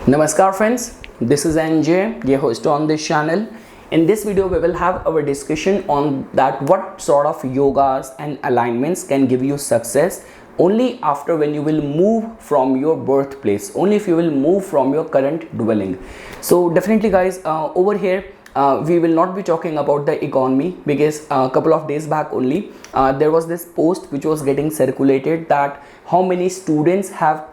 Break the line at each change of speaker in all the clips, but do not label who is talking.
Namaskar friends, this is NJ, your host on this channel. In this video we will have our discussion on that what sort of yogas and alignments can give you success only after when you will move from your birthplace, only if you will move from your current dwelling. So definitely guys, over here we will not be talking about the economy, because a couple of days back only there was this post which was getting circulated that how many students have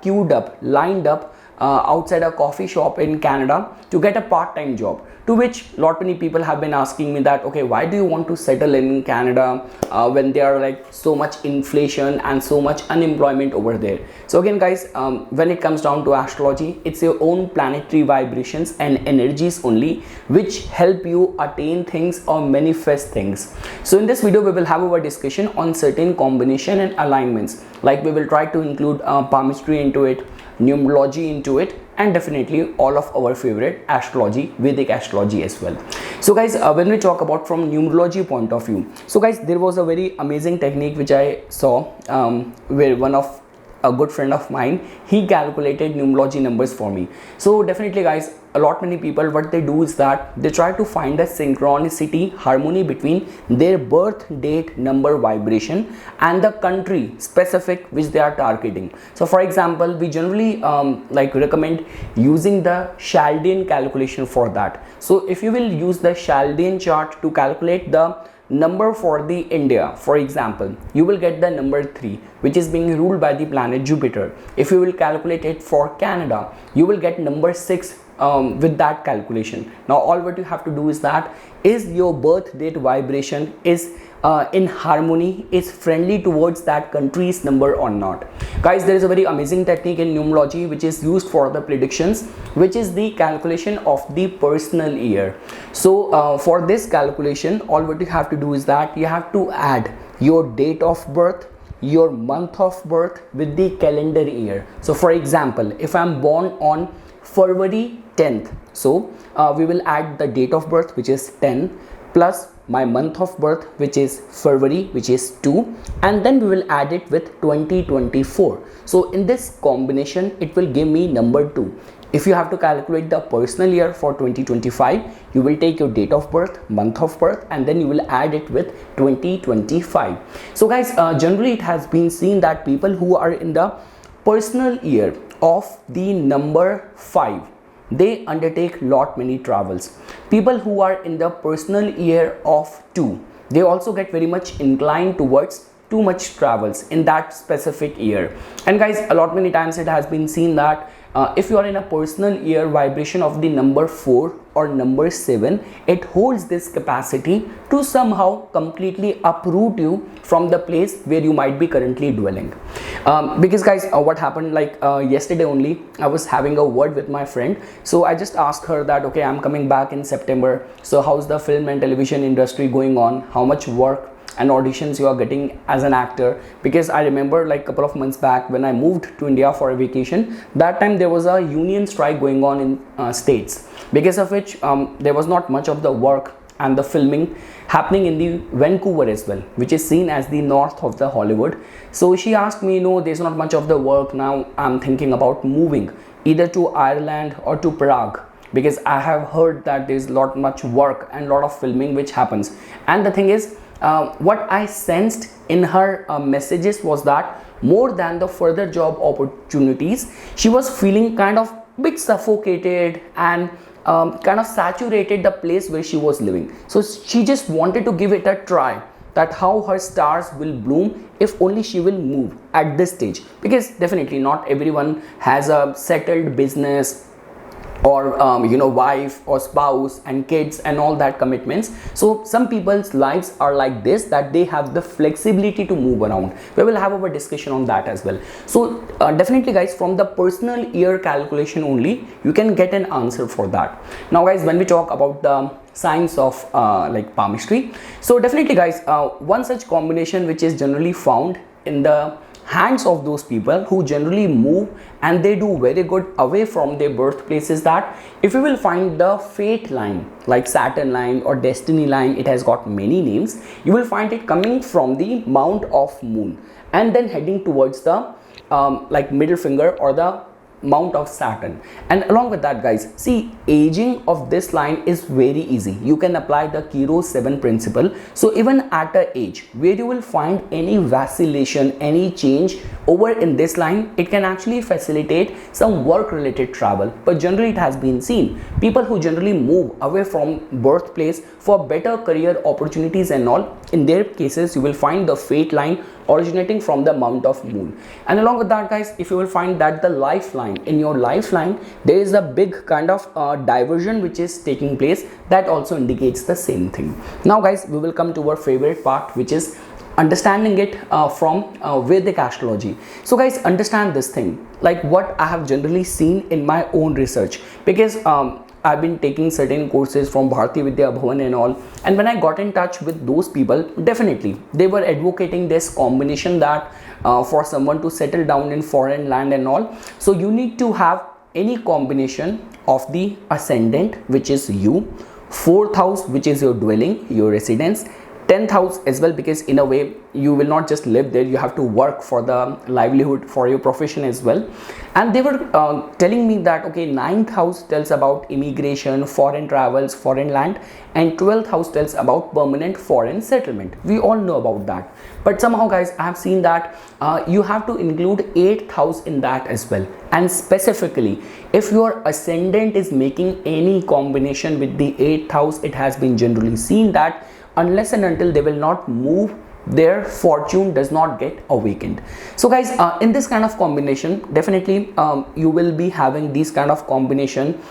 lined up outside a coffee shop in Canada to get a part-time job, to which lot many people have been asking me that, okay, why do you want to settle in Canada when there are like so much inflation and so much unemployment over there. So again guys, when it comes down to astrology, it's your own planetary vibrations and energies only which help you attain things or manifest things. So in this video we will have our discussion on certain combination and alignments, like we will try to include palmistry into it, numerology into it, and definitely all of our favorite astrology, Vedic astrology as well. So guys, when we talk about from numerology point of view, so guys, there was a very amazing technique which I saw where one of a good friend of mine, he calculated numerology numbers for me. So definitely guys, a lot many people, what they do is that they try to find a synchronicity, harmony between their birth date number vibration and the country specific which they are targeting. So for example, we generally like recommend using the Chaldean calculation for that. So if you will use the Chaldean chart to calculate the number for the India, for example, you will get the number 3, which is being ruled by the planet Jupiter. If you will calculate it for Canada, you will get number 6 with that calculation. Now all what you have to do is that, is your birth date vibration is in harmony, is friendly towards that country's number or not. Guys, there is a very amazing technique in numerology which is used for the predictions, which is the calculation of the personal year. So for this calculation, all what you have to do is that you have to add your date of birth, your month of birth with the calendar year. So for example, if I'm born on February 10th, so we will add the date of birth, which is 10, plus my month of birth, which is February, which is 2, and then we will add it with 2024. So in this combination, it will give me number 2. If you have to calculate the personal year for 2025, you will take your date of birth, month of birth, and then you will add it with 2025. So guys, generally it has been seen that people who are in the personal year of the number 5, they undertake lot many travels. People who are in the personal year of 2, they also get very much inclined towards too much travels in that specific year. And guys, a lot many times it has been seen that if you are in a personal year vibration of the number 4 or number 7, it holds this capacity to somehow completely uproot you from the place where you might be currently dwelling. Because guys, what happened, like yesterday only I was having a word with my friend. So I just asked her that, okay, I'm coming back in September, so how's the film and television industry going on, how much work and auditions you are getting as an actor? Because I remember like a couple of months back when I moved to India for a vacation, that time there was a union strike going on in States, because of which there was not much of the work and the filming happening in the Vancouver as well, which is seen as the north of the Hollywood. So she asked me, no, there's not much of the work now, I'm thinking about moving either to Ireland or to Prague, because I have heard that there's lot much work and lot of filming which happens. And the thing is, what I sensed in her messages was that more than the further job opportunities, she was feeling kind of bit suffocated and kind of saturated the place where she was living. So she just wanted to give it a try, that how her stars will bloom if only she will move at this stage, because definitely not everyone has a settled business or wife or spouse and kids and all that commitments. So some people's lives are like this, that they have the flexibility to move around. We will have our discussion on that as well. So definitely guys, from the personal year calculation only you can get an answer for that. Now guys, when we talk about the science of like palmistry, so definitely guys, one such combination which is generally found in the hands of those people who generally move and they do very good away from their birthplace is that if you will find the fate line, like Saturn line or destiny line, it has got many names, you will find it coming from the mount of moon and then heading towards the like middle finger or the mount of Saturn. And along with that, guys, see, aging of this line is very easy. You can apply the Kiro 7 principle. So even at a age where you will find any vacillation, any change over in this line, it can actually facilitate some work related travel. But generally it has been seen, people who generally move away from birthplace for better career opportunities and all, in their cases you will find the fate line originating from the mount of Moon. And along with that, guys, if you will find that the lifeline, in your lifeline there is a big kind of diversion which is taking place, that also indicates the same thing. Now guys, we will come to our favorite part, which is understanding it from Vedic astrology. So guys, understand this thing, like what I have generally seen in my own research, because I've been taking certain courses from Bharati Vidya Bhavan and all, and when I got in touch with those people, definitely they were advocating this combination that for someone to settle down in foreign land and all, so you need to have any combination of the ascendant, which is you, fourth house, which is your dwelling, your residence, 10th house as well, because in a way you will not just live there, you have to work for the livelihood, for your profession as well. And they were telling me that okay, 9th house tells about immigration, foreign travels, foreign land, and 12th house tells about permanent foreign settlement. We all know about that, but somehow guys, I have seen that you have to include 8th house in that as well. And specifically, if your ascendant is making any combination with the 8th house, it has been generally seen that unless and until they will not move, their fortune does not get awakened. So guys, in this kind of combination, definitely you will be having these kind of combination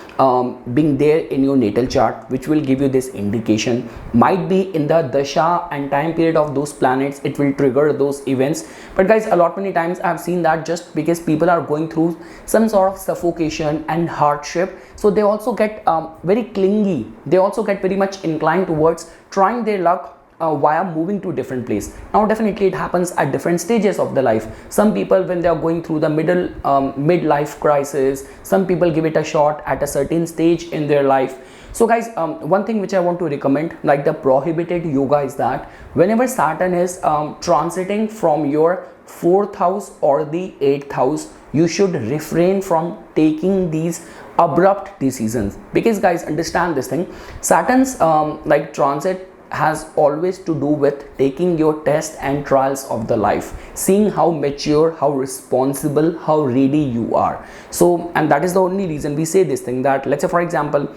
being there in your natal chart, which will give you this indication. Might be in the dasha and time period of those planets, it will trigger those events. But guys, a lot many times I have seen that just because people are going through some sort of suffocation and hardship, so they also get very clingy, they also get very much inclined towards trying their luck via moving to different place. Now definitely it happens at different stages of the life. Some people, when they are going through the midlife crisis, some people give it a shot at a certain stage in their life. So guys, one thing which I want to recommend, like the prohibited yoga, is that whenever Saturn is transiting from your 4th house or the 8th house, you should refrain from taking these abrupt decisions. Because guys, understand this thing, Saturn's like transit has always to do with taking your tests and trials of the life, seeing how mature, how responsible, how ready you are. So, and that is the only reason we say this thing, that let's say for example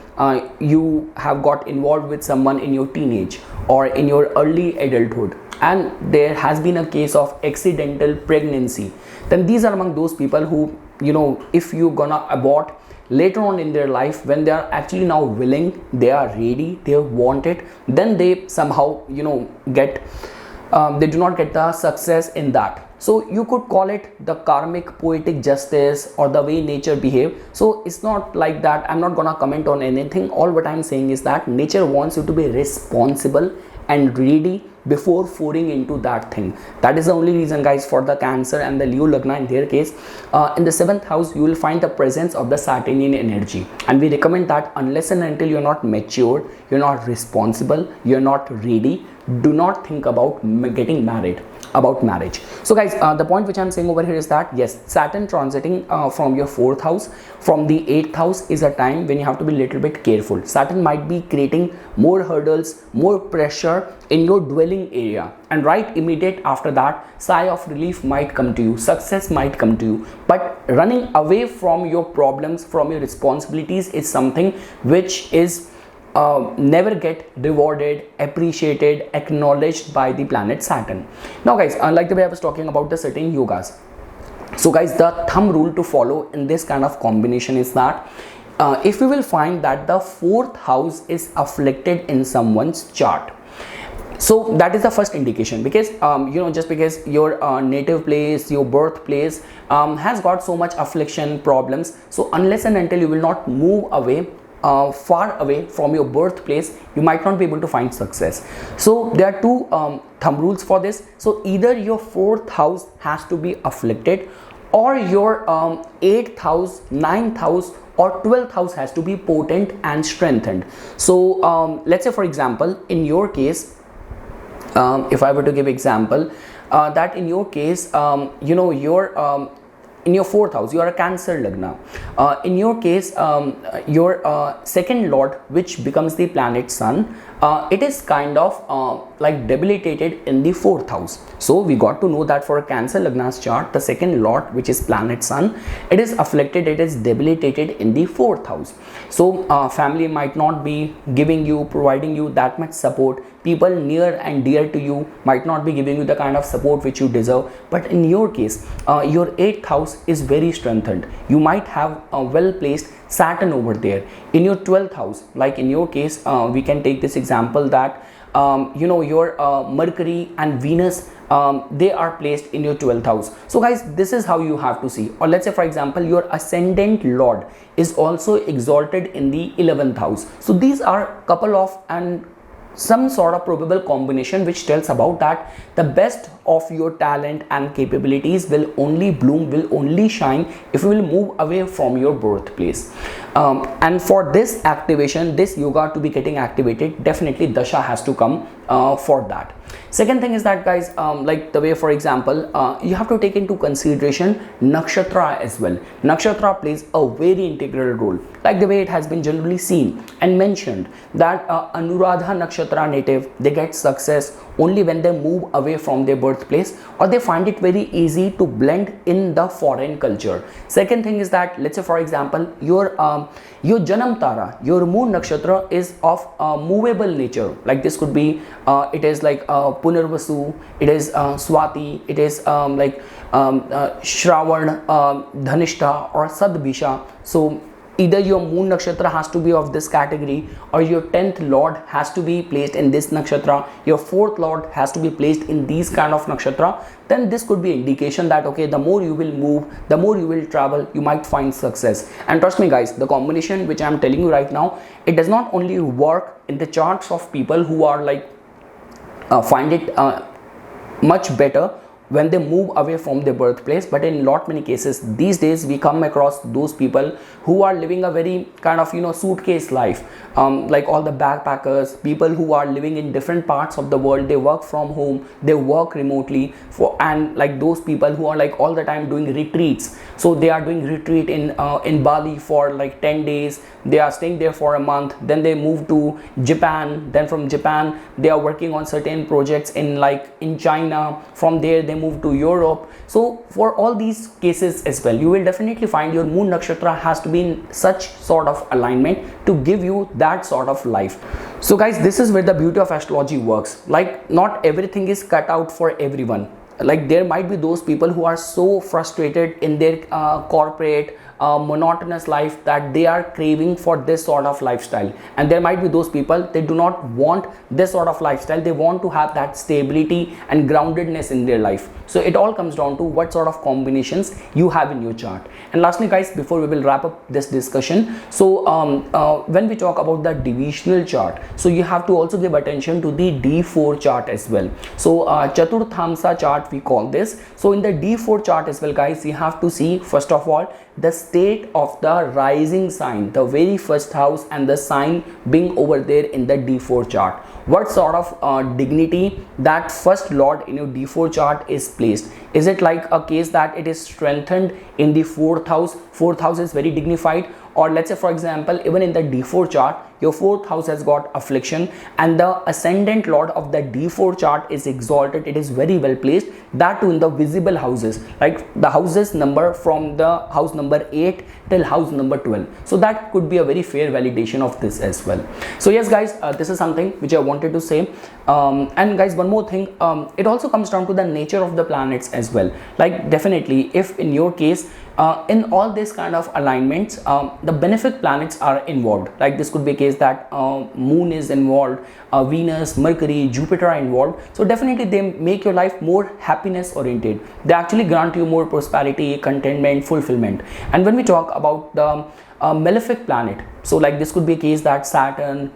you have got involved with someone in your teenage or in your early adulthood, and there has been a case of accidental pregnancy, then these are among those people who, you know, if you're gonna abort later on in their life, when they are actually now willing, they are ready, they want it, then they somehow, you know, get they do not get the success in that. So you could call it the karmic poetic justice or the way nature behave. So it's not like that. I'm not gonna comment on anything. All what I'm saying is that nature wants you to be responsible and ready before pouring into that thing. That is the only reason guys for the Cancer and the Leo Lagna, in their case in the 7th house you will find the presence of the Saturnian energy, and we recommend that unless and until you're not mature, you're not responsible, you're not ready, do not think about getting married, about marriage. So guys, the point which I'm saying over here is that yes, Saturn transiting from your 4th house, from the 8th house, is a time when you have to be a little bit careful. Saturn might be creating more hurdles, more pressure in your dwelling area, and right immediate after that, sigh of relief might come to you, success might come to you. But running away from your problems, from your responsibilities, is something which is never get rewarded, appreciated, acknowledged by the planet Saturn. Now guys, like the way I was talking about the certain yogas, so guys, the thumb rule to follow in this kind of combination is that if you will find that the 4th house is afflicted in someone's chart, so that is the first indication. Because you know, just because your native place, your birthplace has got so much affliction, problems, so unless and until you will not move away, far away from your birthplace, you might not be able to find success. So there are two thumb rules for this. So either your 4th house has to be afflicted, or your 8th house, 9th house or 12th house has to be potent and strengthened. So let's say for example, in your case, if I were to give example, that in your case, you know, your in your fourth house, you are a Cancer Lagna. In your case, your second lord, which becomes the planet Sun, it is kind of like debilitated in the fourth house. So we got to know that for a Cancer Lagna's chart, the second lord, which is planet Sun, it is afflicted, it is debilitated in the fourth house. So family might not be giving you, providing you that much support. People near and dear to you might not be giving you the kind of support which you deserve. But in your case, your 8th house is very strengthened. You might have a well placed Saturn over there. In your 12th house, like in your case, we can take this example that you know, your Mercury and Venus, they are placed in your 12th house. So guys, this is how you have to see. Or let's say for example, your ascendant lord is also exalted in the 11th house. So these are couple of and some sort of probable combination which tells about that the best of your talent and capabilities will only bloom, will only shine if you will move away from your birthplace. And for this activation, this yoga to be getting activated, definitely dasha has to come for that. Second thing is that guys, like the way, for example, you have to take into consideration nakshatra as well. Nakshatra plays a very integral role, like the way it has been generally seen and mentioned that Anuradha nakshatra native, they get success only when they move away from their birthplace, or they find it very easy to blend in the foreign culture. Second thing is that, let's say for example, your Janam Tara, your moon nakshatra is of movable nature. Like this could be, it is like Punarvasu, it is Swati, it is like Shravan, Dhanishta or Sadbisha. So either your moon nakshatra has to be of this category, or your 10th lord has to be placed in this nakshatra, your 4th lord has to be placed in these kind of nakshatra. Then this could be indication that okay, the more you will move, the more you will travel, you might find success. And trust me guys, the combination which I am telling you right now, it does not only work in the charts of people who are like find it much better when they move away from their birthplace, but in lot many cases these days we come across those people who are living a very kind of, you know, suitcase life, like all the backpackers, people who are living in different parts of the world. They work from home, they work remotely and like those people who are like all the time doing retreats. So they are doing retreat in Bali for like 10 days, they are staying there for a month, then they move to Japan, then from Japan they are working on certain projects in China, from there they move to Europe. So for all these cases as well, you will definitely find your moon nakshatra has to be in such sort of alignment to give you that sort of life. So guys, this is where the beauty of astrology works. Like not everything is cut out for everyone. Like there might be those people who are so frustrated in their corporate monotonous life that they are craving for this sort of lifestyle, and there might be those people, they do not want this sort of lifestyle, they want to have that stability and groundedness in their life. So it all comes down to what sort of combinations you have in your chart. And lastly guys, before we will wrap up this discussion, so when we talk about the divisional chart, so you have to also give attention to the D4 chart as well. So Chaturthamsa chart we call this. So in the D4 chart as well guys, you have to see first of all the state of the rising sign, the very first house and the sign being over there in the D4 chart. What sort of dignity that first lord in your D4 chart is placed? Is it like a case that it is strengthened in the 4th house? 4th house is very dignified. Or let's say for example, even in the D4 chart, your 4th house has got affliction and the ascendant lord of the D4 chart is exalted, it is very well placed, that too in the visible houses, like the houses number from the house number 8 till house number 12. So that could be a very fair validation of this as well. So yes guys, this is something which I wanted to say. And guys, one more thing, it also comes down to the nature of the planets as well. Like definitely if in your case, in all this kind of alignments, the benefic planets are involved. Like this could be a case that moon is involved, Venus, Mercury, Jupiter are involved. So definitely they make your life more happiness oriented. They actually grant you more prosperity, contentment, fulfillment. And when we talk about the malefic planet, so like this could be a case that Saturn,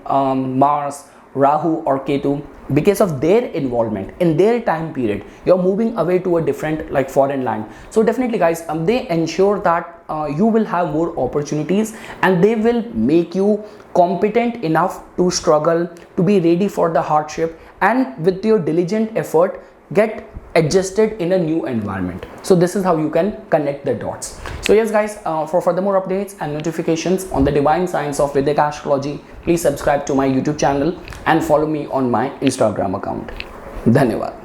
Mars, Rahu or Ketu, because of their involvement in their time period, you're moving away to a different like foreign land. So definitely guys, they ensure that you will have more opportunities and they will make you competent enough to struggle, to be ready for the hardship, and with your diligent effort get adjusted in a new environment. So this is how you can connect the dots. So yes guys, for further more updates and notifications on the divine science of Vedic astrology, please subscribe to my YouTube channel and follow me on my Instagram account. Dhanyavad.